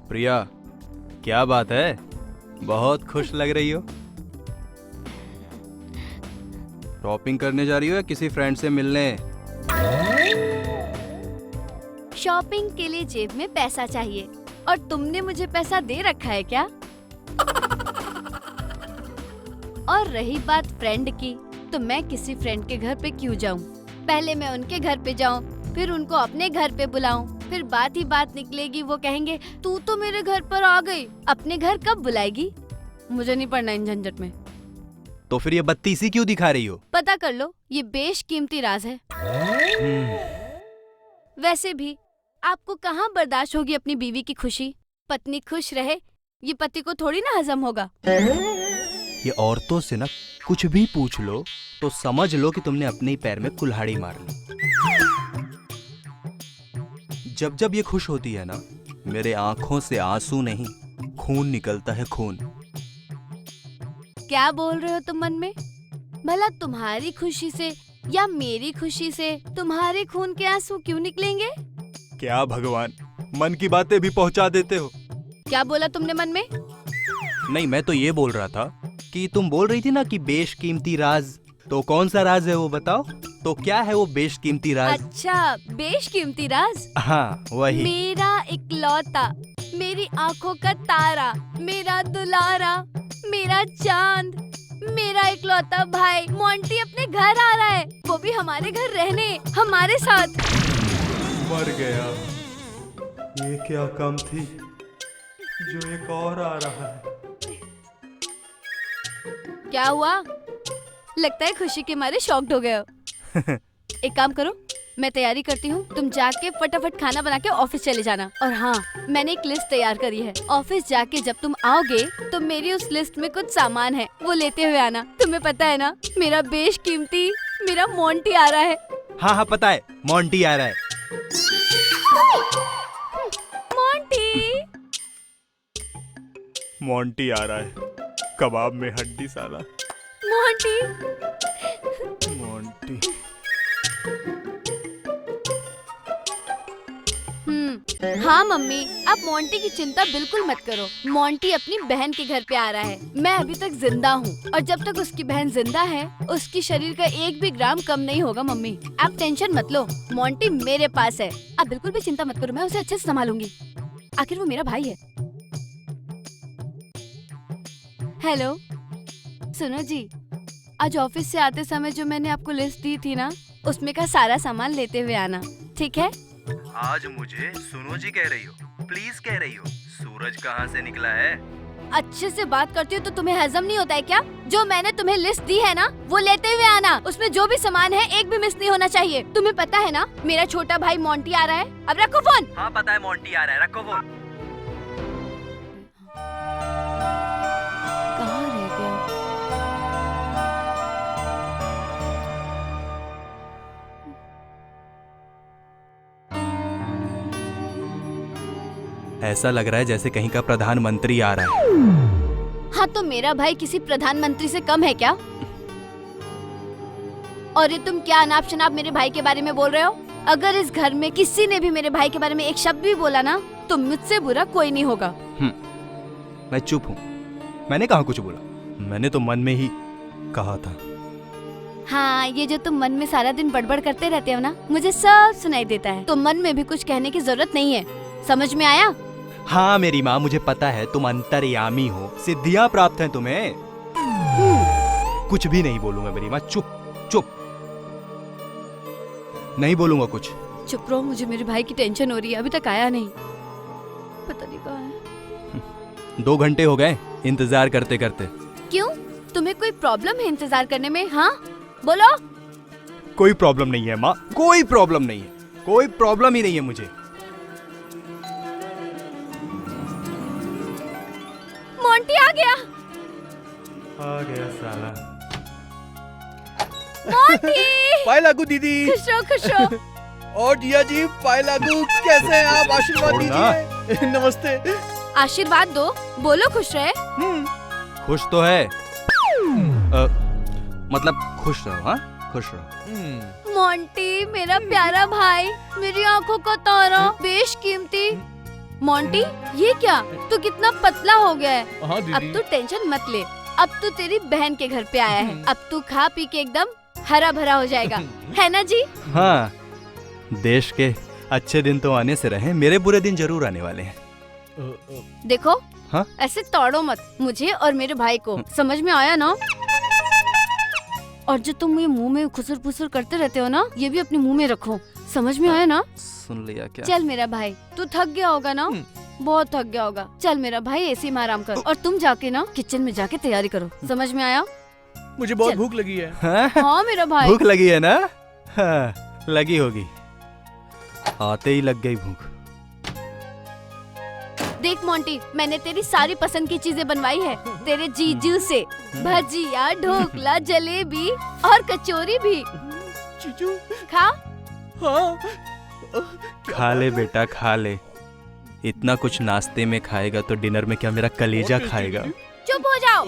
प्रिया, क्या बात है? बहुत खुश लग रही हो। शॉपिंग करने जा रही हो या किसी फ्रेंड से मिलने? शॉपिंग के लिए जेब में पैसा चाहिए और तुमने मुझे पैसा दे रखा है क्या? और रही बात फ्रेंड की, तो मैं किसी फ्रेंड के घर पे क्यों जाऊं? पहले मैं उनके घर पे जाऊं, फिर उनको अपने घर पे बुलाऊं, फिर बात ही बात निकलेगी, वो कहेंगे तू तो मेरे घर पर आ गई, अपने घर कब बुलाएगी? मुझे नहीं पड़ना इन झंझट में। तो फिर ये बत्तीसी क्यों दिखा रही हो? पता कर लो, ये बेशकीमती राज है। वैसे भी आपको कहाँ बर्दाश्त होगी अपनी बीवी की खुशी? पत्नी खुश रहे, ये पति को थोड़ी ना हजम होगा। ये औरतों से ना कुछ भी पूछ लो तो समझ लो कि तुमने अपने ही पैर में कुल्हाड़ी मार ली। जब जब ये खुश होती है ना, मेरे आंखों से आंसू नहीं, खून निकलता है, खून। क्या बोल रहे हो तुम मन में? भला तुम्हारी खुशी से या मेरी खुशी से तुम्हारे खून के आंसू क्यों निकलेंगे? क्या भगवान, मन की बातें भी पहुंचा देते हो। क्या बोला तुमने मन में? नहीं, मैं तो ये बोल रहा था कि तुम बोल रही थी ना कि बेशकीमती राज, तो कौन सा राज है वो बताओ। तो क्या है वो बेशकीमती राज? अच्छा, बेशकीमती राज? हाँ, वही। मेरा इकलौता, मेरी आंखों का तारा, मेरा दुलारा, मेरा चांद, मेरा इकलौता भाई मोंटी अपने घर आ रहा है, वो भी हमारे घर रहने, हमारे साथ। मर गया। ये क्या कम थी जो एक और आ रहा है। क्या हुआ? लगता है खुशी के मारे शॉक्ड हो गए हो। एक काम करो, मैं तैयारी करती हूँ, तुम जाके फटाफट खाना बना के ऑफिस चले जाना। और हाँ, मैंने एक लिस्ट तैयार करी है, ऑफिस जाके जब तुम आओगे तो मेरी उस लिस्ट में कुछ सामान है, वो लेते हुए आना। तुम्हें पता है ना, मेरा बेशकीमती, मेरा मोंटी आ रहा है। हाँ हाँ, पता है, मोंटी आ रहा है। मोंटी, मोंटी आ रहा है, कबाब में हड्डी साला। मोंटी। मोंटी। हाँ मम्मी, आप मोंटी की चिंता बिल्कुल मत करो। मोंटी अपनी बहन के घर पे आ रहा है। मैं अभी तक जिंदा हूँ और जब तक उसकी बहन जिंदा है, उसकी शरीर का 1 भी ग्राम कम नहीं होगा। मम्मी, आप टेंशन मत लो, मोंटी मेरे पास है। आप बिल्कुल भी चिंता मत करो, मैं उसे अच्छे से संभालूंगी। आखिर वो मेरा भाई है। हेलो, सुनो जी, आज ऑफिस से आते समय जो मैंने आपको लिस्ट दी थी ना, उसमें का सारा सामान लेते हुए आना, ठीक है? आज मुझे सुनो जी कह रही हो, प्लीज कह रही हो? सूरज कहाँ से निकला है? अच्छे से बात करती हो तो तुम्हें हजम नहीं होता है क्या? जो मैंने तुम्हें लिस्ट दी है ना, वो लेते हुए आना। उसमें जो भी सामान है, एक भी मिस नहीं होना चाहिए। तुम्हें पता है ना, मेरा छोटा भाई मोंटी आ रहा है। अब रखो फोन। हाँ पता है, मोंटी आ रहा है, रखो फोन। कहाँ रह गया? ऐसा लग रहा है जैसे कहीं का प्रधानमंत्री आ रहा है। हाँ, तो मेरा भाई किसी प्रधानमंत्री से कम है क्या? और ये तुम क्या अनाप शनाप मेरे भाई के बारे में बोल रहे हो? अगर इस घर में किसी ने भी मेरे भाई के बारे में एक शब्द भी बोला ना, तो मुझसे बुरा कोई नहीं होगा। मैं चुप हूँ, मैंने कहाँ कुछ बोला, मैंने तो मन में ही कहा था। हाँ, ये जो तुम मन में सारा दिन बड़बड़ करते रहते हो ना, मुझे सब सुनाई देता है। तो मन में भी कुछ कहने की जरूरत नहीं है, समझ में आया? हाँ मेरी माँ, मुझे पता है तुम अंतर्यामी हो, सिद्धियाँ प्राप्त हैं तुम्हें। कुछ भी नहीं बोलूंगा मेरी माँ, चुप चुप, नहीं बोलूंगा कुछ। चुप रहो, मुझे मेरे भाई की टेंशन हो रही है, अभी तक आया नहीं, पता नहीं कहाँ है। 2 घंटे हो गए इंतजार करते करते। क्यों, तुम्हें कोई प्रॉब्लम है इंतजार करने में? हाँ बोलो। कोई प्रॉब्लम नहीं है माँ, कोई प्रॉब्लम नहीं है, कोई प्रॉब्लम ही नहीं है मुझे। मोंटी आ गया। आ गया साला। मोंटी। पाए लागू दीदी। खुश रहो, खुश रहो। और जिया जी, पाए लागू, कैसे हैं आप? आशीर्वाद छोड़ना। दीजिए। नमस्ते। आशीर्वाद दो, बोलो खुश रहे। खुश तो है, मतलब खुश रहो। हाँ, खुश रहो। मोंटी, मेरा प्यारा भाई, मेरी आंखों का तारा, बेशकीमती, मोंटी, ये क्या? तू कितना पतला हो गया है। हाँ अब दीदी। तू टेंशन मत ले, अब तू तेरी बहन के घर पे आया है, अब तू खा पी के एकदम हरा भरा हो जाएगा, है ना जी? हाँ, देश के अच्छे दिन तो आने से रहे, मेरे बुरे दिन जरूर आने वाले हैं। देखो, हाँ? ऐसे तोड़ो मत मुझे और मेरे भाई को, समझ में आया ना? और जो तुम ये मुंह में खुसर फुसर करते रहते हो ना, ये भी अपने मुंह में रखो, समझ में आया ना? सुन लिया क्या? चल मेरा भाई, तू थक गया होगा ना? बहुत थक गया होगा। चल मेरा भाई, एसी में आराम कर, और तुम जाके ना किचन में जाके तैयारी करो, समझ में आया? मुझे बहुत चल। भूख लगी है। हाँ? हाँ मेरा भाई। भूख लगी है ना? हाँ, लगी होगी, आते ही लग गई भूख। देख मोंटी, मैंने तेरी सारी पसंद की चीजें बनवाई है तेरे जीजू से, भजिया, ढोकला, जलेबी और कचौरी भी। जीजू। खा। हाँ। खा ले बेटा, खा ले। इतना कुछ नाश्ते में खाएगा तो डिनर में क्या मेरा कलेजा खाएगा? चुप हो जाओ।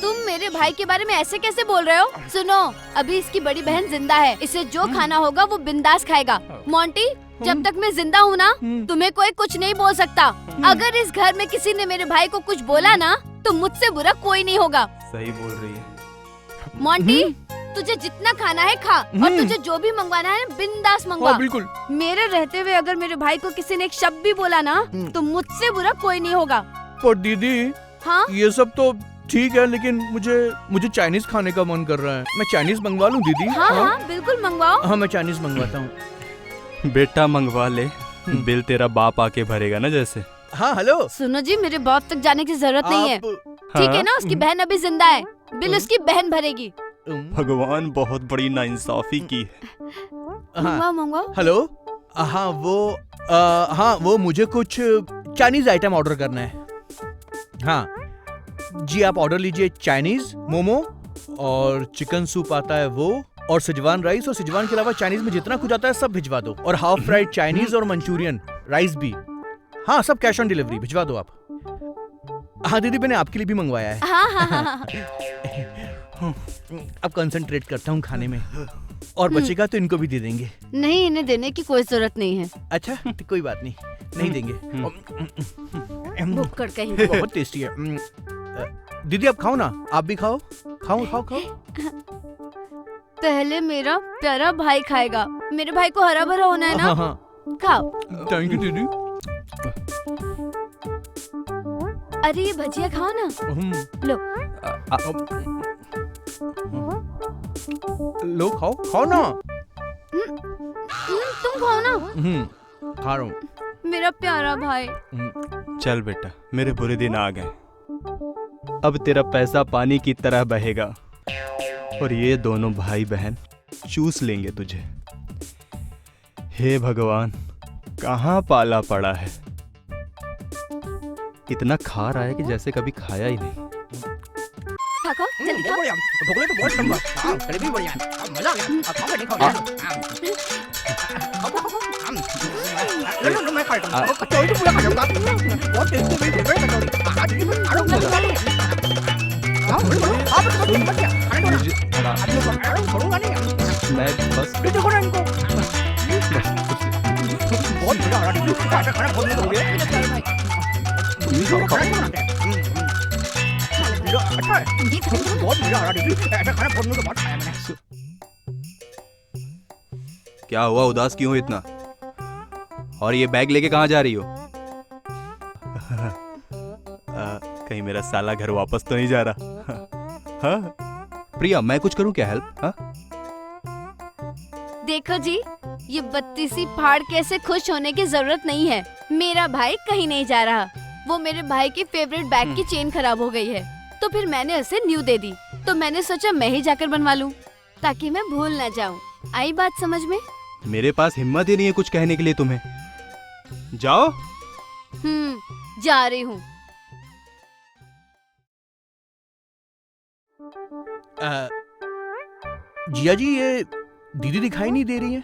तुम मेरे भाई के बारे में ऐसे कैसे बोल रहे हो? सुनो, अभी इसकी बड़ी बहन जिंदा है, इसे जो खाना होगा वो बिंदास खाएगा। मोंटी, जब तक मैं जिंदा हूँ ना, तुम्हें कोई कुछ नहीं बोल सकता। अगर इस घर में किसी ने मेरे भाई को कुछ बोला ना, तो मुझसे बुरा कोई नहीं होगा। सही बोल रही है। मोंटी, तुझे जितना खाना है खा, और तुझे जो भी मंगवाना है बिंदास मंगवा। हाँ बिल्कुल। मेरे रहते हुए अगर मेरे भाई को किसी ने एक शब्द भी बोला ना, तो मुझसे बुरा कोई नहीं होगा। पर दीदी, हाँ? ये सब तो ठीक है, लेकिन मुझे चाइनीज खाने का मन कर रहा है। मैं चाइनीज मंगवा लूं दीदी? हाँ हाँ बिल्कुल मंगवाओ। हाँ, मैं चाइनीज मंगवाता हूँ। बेटा मंगवा ले, बिल तेरा बाप आके भरेगा ना जैसे। हाँ हेलो। सुनो जी, मेरे बाप तक जाने की जरूरत नहीं है, ठीक है ना? उसकी बहन अभी जिंदा है, बिल उसकी बहन भरेगी। भगवान बहुत बड़ी नाइंसाफी की है। मंगवाओ मंगवाओ। हेलो। हाँ वो मुझे कुछ चाइनीज आइटम ऑर्डर करना है। हाँ जी, आप ऑर्डर लीजिए चाइनीज मोमो, और चिकन सूप आता है वो, और सिजवान राइस, और सिजवान के अलावा चाइनीज में जितना कुछ आता है सब भिजवा दो, और हाफ फ्राइड चाइनीज और मंचूरियन राइस भी। हाँ, सब कैश ऑन डिलीवरी भिजवा दो आप। हाँ दीदी, मैंने आपके लिए भी मंगवाया है। हाँ हाँ हाँ हाँ। अब कंसंट्रेट करता हूँ खाने में, और बचेगा तो इनको भी दे देंगे। नहीं, इन्हें देने की कोई जरूरत नहीं है। अच्छा, तो कोई बात नहीं, नहीं देंगे। भुक्कड़ कहीं। बहुत टेस्टी है। दीदी आप खाओ ना, आप भी खाओ, खाओ खाओ खाओ। पहले मेरा प्यारा भाई खाएगा, मेरे भाई को हरा भरा होना है ना। हाँ हाँ, खाओ। थैंक यू दीदी। अरे ये भजिया खाओ ना, लो। लो खाओ, खाओ ना। तुम खाओ ना। खा रहा हूँ। मेरा प्यारा भाई। चल बेटा, मेरे बुरे दिन आ गए, अब तेरा पैसा पानी की तरह बहेगा, और ये दोनों भाई बहन चूस लेंगे तुझे। हे भगवान, कहाँ पाला पड़ा है, इतना खा रहा है कि जैसे कभी खाया ही नहीं। खा खाओ, जल्दी खाओ। ढोकले तो बहुत लंबा, करीबी बढ़िया, मजा आ गया। अब खाओ, नहीं खाओ, मैं खाऊंगा। कचौड़ी तो पूरा खा जाऊंगा, बहुत टेस्टी है, मेरी फेवरेट कचौड़ी। मैं बस बहुत मजा आ रहा है, खाना बहुत मजा हो गया। अच्छा है, बहुत मजा आ रहा है, ऐसा खाना बहुत खाया मैंने। क्या हुआ, उदास क्यों हो इतना? और ये बैग लेके कहाँ जा रही हो? कहीं मेरा साला घर वापस तो नहीं जा रहा? हाँ? प्रिया, मैं कुछ करूं क्या हेल्प? हाँ? देखो जी, ये बत्तीसी फाड़ के ऐसे खुश होने की जरूरत नहीं है। मेरा भाई कहीं नहीं जा रहा, वो मेरे भाई की फेवरेट बैग की चेन खराब हो गई है, तो फिर मैंने उसे न्यू दे दी, तो मैंने सोचा मैं ही जाकर बनवा लूं, ताकि मैं भूल ना जाऊं। आई बात समझ में? मेरे पास हिम्मत ही नहीं है कुछ कहने के लिए तुम्हें। जाओ। जा रही हूँ। जिया जी, ये दीदी दिखाई नहीं दे रही है।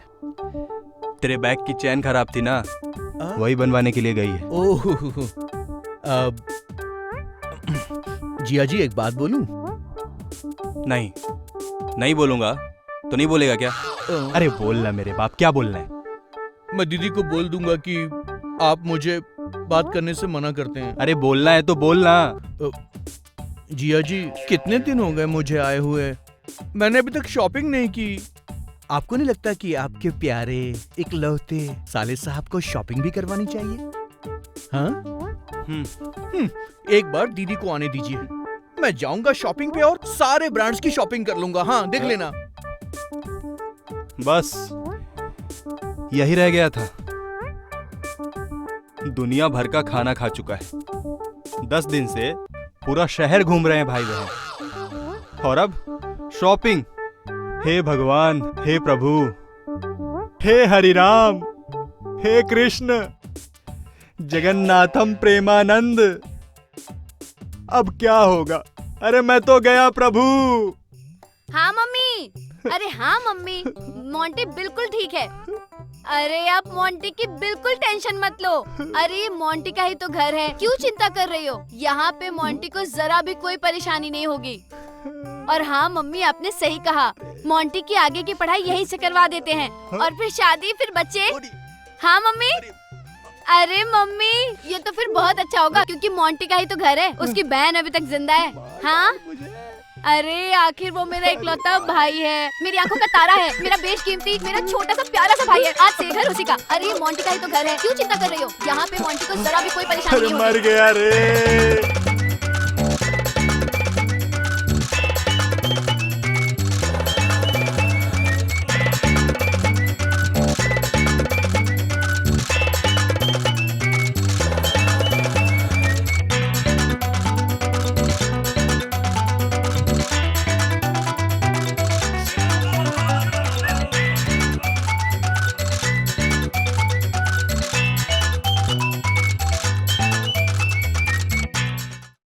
तेरे बैग की चैन खराब थी ना, वही बनवाने के लिए गई है। ओह, जिया जी एक बात बोलूं? नहीं, नहीं बोलूंगा तो नहीं बोलेगा क्या? अरे बोलना मेरे बाप, क्या बोलना है? मैं दीदी को बोल दूंगा कि आप मुझे बात करने से मना करते हैं। अरे बोलना है तो बोलना। जिया जी, कितने दिन हो गए मुझे आए हुए, मैंने अभी तक शॉपिंग नहीं की। आपको नहीं लगता कि आपके प्यारे इकलौते साले साहब को शॉपिंग भी करवानी चाहिए? हाँ? एक बार दीदी को आने दीजिए, मैं जाऊंगा शॉपिंग पे और सारे ब्रांड्स की शॉपिंग कर लूंगा। हाँ, देख लेना। बस यही रह गया था। दुनिया भर का खाना खा चुका है। 10 दिन से पूरा शहर घूम रहे हैं भाई बहन, और अब शॉपिंग। हे भगवान, हे प्रभु, हे हरिराम, हे कृष्ण, जगन्नाथम प्रेमानंद। अब क्या होगा? अरे मैं तो गया प्रभु। हाँ मम्मी। अरे हाँ मम्मी, मोंटी बिल्कुल ठीक है। अरे आप मोंटी की बिल्कुल टेंशन मत लो। अरे ये मोंटी का ही तो घर है, क्यों चिंता कर रही हो? यहाँ पे मोंटी को जरा भी कोई परेशानी नहीं होगी। और हाँ मम्मी, आपने सही कहा, मोंटी की आगे की पढ़ाई यहीं से करवा देते हैं, और फिर शादी, फिर बच्चे। हाँ मम्मी। अरे मम्मी, ये तो फिर बहुत अच्छा होगा, क्योंकि मोंटी का ही तो घर है, उसकी बहन अभी तक जिंदा है। हाँ, अरे आखिर वो मेरा इकलौता भाई है, मेरी आंखों का तारा है, मेरा बेशकीमती, मेरा छोटा सा प्यारा सा भाई है। आज से घर उसी का। अरे मोंटी का ही तो घर है, क्यों चिंता कर रही हो? यहाँ पे मोंटी को जरा भी कोई परेशानी नहीं होगी। मर गया रे।